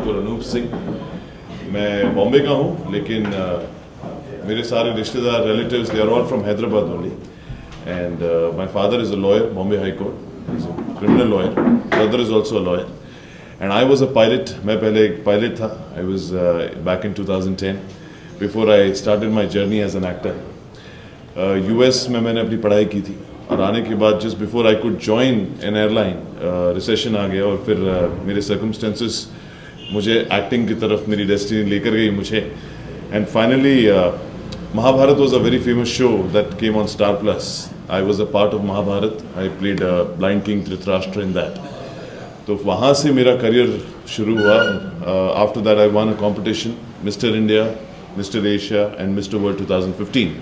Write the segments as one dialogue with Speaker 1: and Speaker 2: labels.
Speaker 1: ठाकुर अनूप सिंह। मैं बॉम्बे का हूँ, लेकिन मेरे सारे रिश्तेदार relatives they are all from Hyderabad only. And my father is a lawyer, Bombay high court, is a criminal lawyer. Brother is also a lawyer. And I was a pilot, मैं पहले एक पायलट था। I was back in 2010 before I started my journey as an actor. US में मैंने अपनी पढ़ाई की थी, और आने के बाद just before I could join an airline, recession आ गया, और फिर मेरे सर्कमस्टेंसेस मुझे एक्टिंग की तरफ मेरी डेस्टिनी लेकर गई मुझे। And finally Mahabharat was a very famous show that came on Star Plus. I was a part of Mahabharat. I played blind king Dhritarashtra in that. तो वहाँ से मेरा करियर शुरू हुआ। After that I won a competition, mister India, mister Asia and mister world 2015।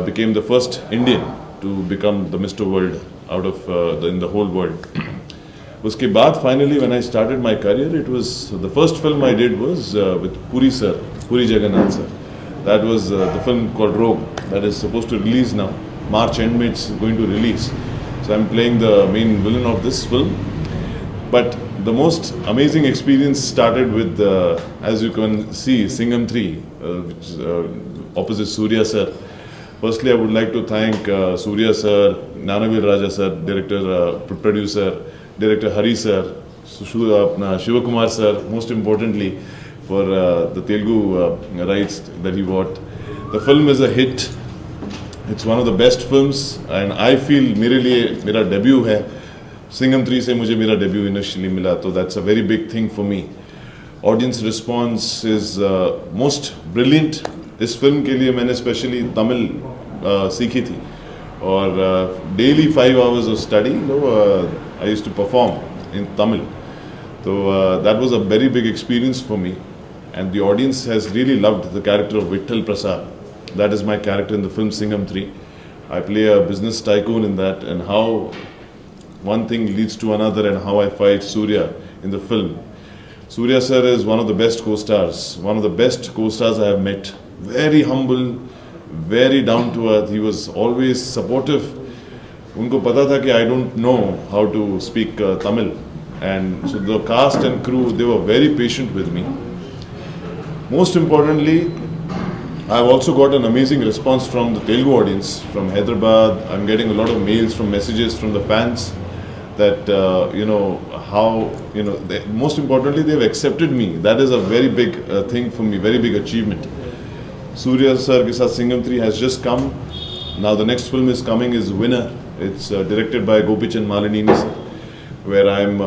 Speaker 1: Became the first Indian to become the Mr. World out of in the whole world. Uske baad finally when I started my career, it was the first film I did was with Puri sir, Puri Jagannath sir. That was the film called Rogue, that is supposed to release now. March end it's going to release. So I'm playing the main villain of this film. But the most amazing experience started with, as you can see, Singham 3, which is opposite Surya sir. Firstly, I would like to thank Surya sir, Nanavil Raja sir, director, producer, director Hari sir, Shivakumar sir, most importantly for the Telugu rights that he bought. The film is a hit. It's one of the best films, and I feel मेरे लिए मेरा debut है। Singham 3 से मुझे मेरा debut initially मिला, तो that's a very big thing for me. Audience response is most brilliant. इस फिल्म के लिए मैंने स्पेशली तमिल सीखी थी, और daily 5 hours of study I used to perform in Tamil. तो that was a very big experience for me, and the audience has really loved the character of Vitthal Prasad. That is my character in the film Singham 3. I play a business tycoon in that, and how one thing leads to another, and how I fight Surya in the film. Surya sir is one of the best co-stars, one of the best co-stars I have met. Very humble, very down to earth. He was always supportive. उनको पता था कि I don't know how to speak Tamil, and so the cast and crew, they were very patient with me. Most importantly, I've also got an amazing response from the Telugu audience from Hyderabad. I'm getting a lot of mails from messages from the fans that how most importantly they've accepted me. That is a very big thing for me, very big achievement. Surya sir ke sath Singham 3 has just come. Now the next film is coming, is Winner. It's directed by Gopichand Malinini sir, where I'm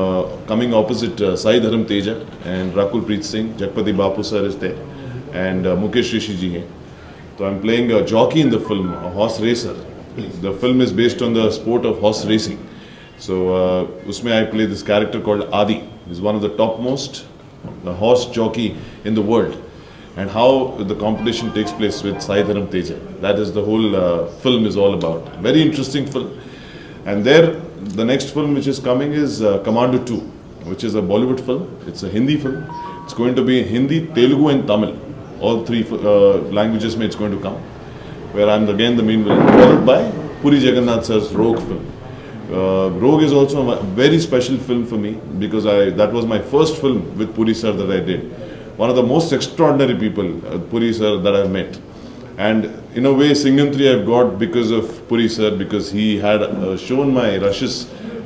Speaker 1: coming opposite Sai Dharam Teja and Rakul Preet Singh. Jagpati Bapu sir is there, and Mukesh Rishi ji hai. So I'm playing a jockey in the film, a horse racer. The film is based on the sport of horse racing. So usme I play this character called Adi. He's one of the topmost horse jockey in the world, and how the competition takes place with Sai Dharam Teja. That is the whole film is all about. Very interesting film. And there, the next film which is coming is Commando 2, which is a Bollywood film. It's a Hindi film. It's going to be Hindi, Telugu and Tamil. All three languages it's going to come. Where I'm again the main villain, followed by Puri Jagannath sir's Rogue film. Rogue is also a very special film for me, because that was my first film with Puri sir that I did. One of the most extraordinary people, Puri sir, that I've met. And in a way, Singham 3 I've got because of Puri sir, because he had shown my rushes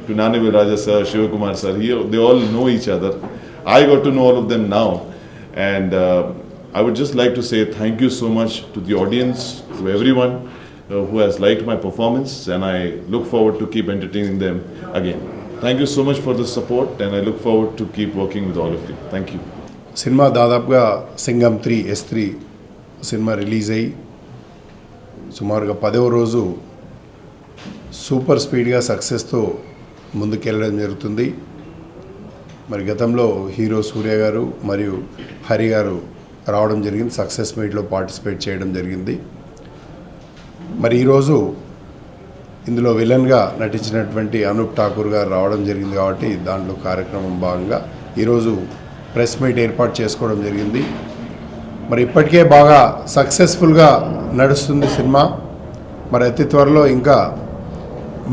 Speaker 1: to Nanavil Raja sir, Shivakumar sir. They all know each other. I got to know all of them now. And I would just like to say thank you so much to the audience, to everyone who has liked my performance, and I look forward to keep entertaining them again. Thank you so much for the support, and I look forward to keep working with all of you. Thank you.
Speaker 2: Cinema దాదాపుగా Singam 3 S3 cinema release అయ్యి సుమారుగా 10వ రోజు super స్పీడ్గా సక్సెస్తో ముందుకెళ్ళడం జరుగుతుంది. మరి గతంలో hero సూర్య గారు మరియు హరి గారు రావడం జరిగింది, సక్సెస్ మీట్లో పార్టిసిపేట్ చేయడం జరిగింది. మరి ఈరోజు ఇందులో విలన్గా నటించినటువంటి అనూప్ ఠాకూర్ గారు రావడం జరిగింది, కాబట్టి దాంట్లో కార్యక్రమం భాగంగా ఈరోజు ప్రెస్ మీట్ ఏర్పాటు చేసుకోవడం జరిగింది. మరి ఇప్పటికే బాగా సక్సెస్ఫుల్గా నడుస్తుంది సినిమా. మరి అతి త్వరలో ఇంకా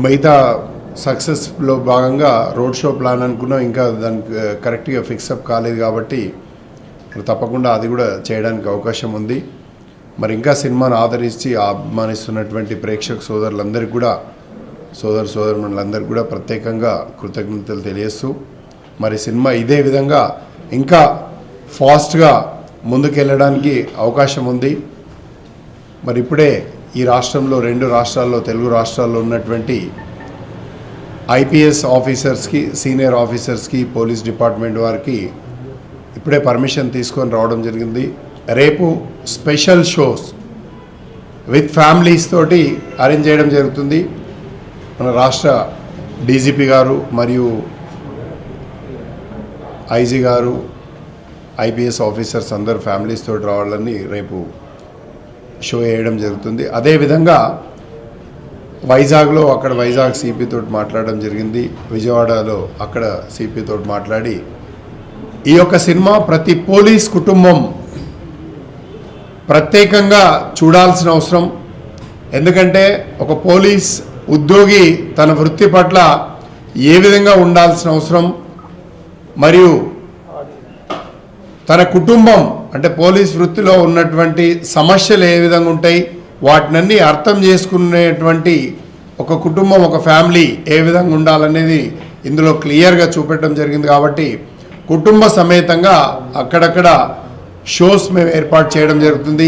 Speaker 2: మిగతా సక్సెస్లో భాగంగా రోడ్ షో ప్లాన్ అనుకున్నాం, ఇంకా దానికి కరెక్ట్గా ఫిక్సప్ కాలేదు కాబట్టి తప్పకుండా అది కూడా చేయడానికి అవకాశం ఉంది. మరి ఇంకా సినిమాను ఆదరించి అభిమానిస్తున్నటువంటి ప్రేక్షక సోదరులందరికీ కూడా సోదరులందరికీ కూడా ప్రత్యేకంగా కృతజ్ఞతలు తెలియజేస్తూ మరి సినిమా ఇదే విధంగా ఇంకా ఫాస్ట్గా ముందుకెళ్ళడానికి అవకాశం ఉంది. మరి ఇప్పుడే ఈ రాష్ట్రంలో 2 రాష్ట్రాల్లో తెలుగు రాష్ట్రాల్లో ఉన్నటువంటి ఐపీఎస్ ఆఫీసర్స్కి, సీనియర్ ఆఫీసర్స్కి, పోలీస్ డిపార్ట్మెంట్ వారికి ఇప్పుడే పర్మిషన్ తీసుకొని రావడం జరిగింది. రేపు స్పెషల్ షోస్ విత్ ఫ్యామిలీస్ తోటి అరేంజ్ చేయడం జరుగుతుంది. మన రాష్ట్ర డీజీపీ గారు మరియు ఐజీ గారు, ఐపీఎస్ ఆఫీసర్స్ అందరు ఫ్యామిలీస్ తోటి రావాలని రేపు షో వేయడం జరుగుతుంది. అదేవిధంగా వైజాగ్లో అక్కడ వైజాగ్ సిపి తోటి మాట్లాడడం జరిగింది. విజయవాడలో అక్కడ సిపి తోటి మాట్లాడి ఈ యొక్క సినిమా ప్రతి పోలీస్ కుటుంబం ప్రత్యేకంగా చూడాల్సిన అవసరం. ఎందుకంటే ఒక పోలీస్ ఉద్యోగి తన వృత్తి పట్ల ఏ విధంగా ఉండాల్సిన అవసరం, మరియు తన కుటుంబం అంటే పోలీస్ వృత్తిలో ఉన్నటువంటి సమస్యలు ఏ విధంగా ఉంటాయి, వాటినన్నీ అర్థం చేసుకునేటువంటి ఒక కుటుంబం, ఒక ఫ్యామిలీ ఏ విధంగా ఉండాలనేది ఇందులో క్లియర్గా చూపెట్టడం జరిగింది. కాబట్టి కుటుంబ సమేతంగా అక్కడక్కడ షోస్ మేము ఏర్పాటు చేయడం జరుగుతుంది.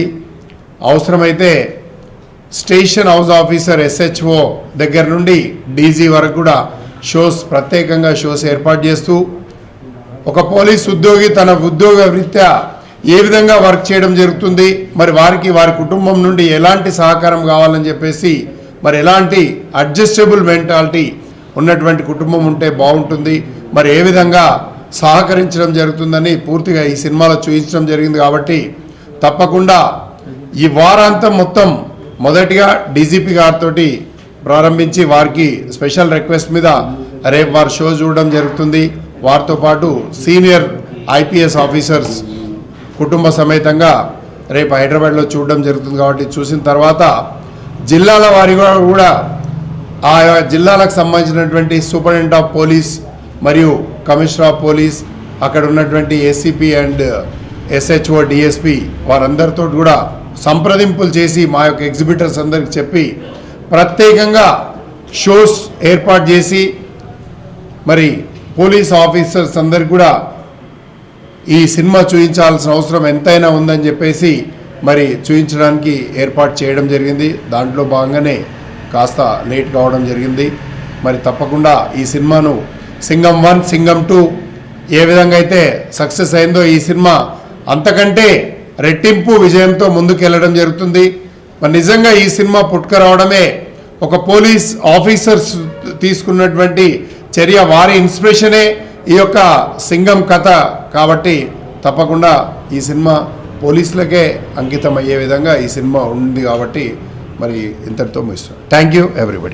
Speaker 2: అవసరమైతే స్టేషన్ హౌస్ ఆఫీసర్ ఎస్హెచ్ఓ దగ్గర నుండి డీజీ వరకు కూడా ప్రత్యేకంగా షోస్ ఏర్పాటు చేస్తూ ఒక పోలీస్ ఉద్యోగి తన ఉద్యోగ రీత్యా ఏ విధంగా వర్క్ చేయడం జరుగుతుంది, మరి వారి కుటుంబం నుండి ఎలాంటి సహకారం కావాలని చెప్పేసి, మరి ఎలాంటి అడ్జస్టబుల్ మెంటాలిటీ ఉన్నటువంటి కుటుంబం ఉంటే బాగుంటుంది, మరి ఏ విధంగా సహకరించడం జరుగుతుందని పూర్తిగా ఈ సినిమాలో చూపించడం జరిగింది. కాబట్టి తప్పకుండా ఈ వారాంతం మొత్తం మొదటిగా డీజీపీ గారితో ప్రారంభించి వారికి స్పెషల్ రిక్వెస్ట్ మీద రేపు వారు షో చూడడం జరుగుతుంది. వారితో పాటు సీనియర్ ఐపీఎస్ ఆఫీసర్స్ కుటుంబ సమేతంగా రేపు హైదరాబాద్లో చూడడం జరుగుతుంది. కాబట్టి చూసిన తర్వాత జిల్లాల వారిగా కూడా ఆయా జిల్లాలకు సంబంధించినటువంటి సూపరింటెండెంట్ ఆఫ్ పోలీస్ మరియు కమిషనర్ ఆఫ్ పోలీస్, అక్కడ ఉన్నటువంటి ఏసీపీ అండ్ ఎస్హెచ్ఓ, డిఎస్పీ వారందరితో కూడా సంప్రదింపులు చేసి మా యొక్క ఎగ్జిబిటర్స్ అందరికి చెప్పి ప్రత్యేకంగా షోస్ ఏర్పాటు చేసి మరి పోలీస్ ఆఫీసర్స్ అందరికి కూడా ఈ సినిమా చూపించాల్సిన అవసరం ఎంతైనా ఉందని చెప్పేసి మరి చూపించడానికి ఏర్పాటు చేయడం జరిగింది. దాంట్లో భాగంగానే కాస్త లేట్ కావడం జరిగింది. మరి తప్పకుండా ఈ సినిమాను సింగం 1, సింగం 2 ఏ విధంగా అయితే సక్సెస్ అయిందో ఈ సినిమా అంతకంటే రెట్టింపు విజయంతో ముందుకెళ్ళడం జరుగుతుంది. మరి నిజంగా ఈ సినిమా పుట్టుకురావడమే ఒక పోలీస్ ఆఫీసర్స్ తీసుకున్నటువంటి చర్య, వారి ఇన్స్పిరేషనే ఈ యొక్క సింగం కథ. కాబట్టి తప్పకుండా ఈ సినిమా పోలీసులకే అంకితం అయ్యే విధంగా ఈ సినిమా ఉంది. కాబట్టి మరి ఇంతటితో ముగిస్తాం. Thank you everybody.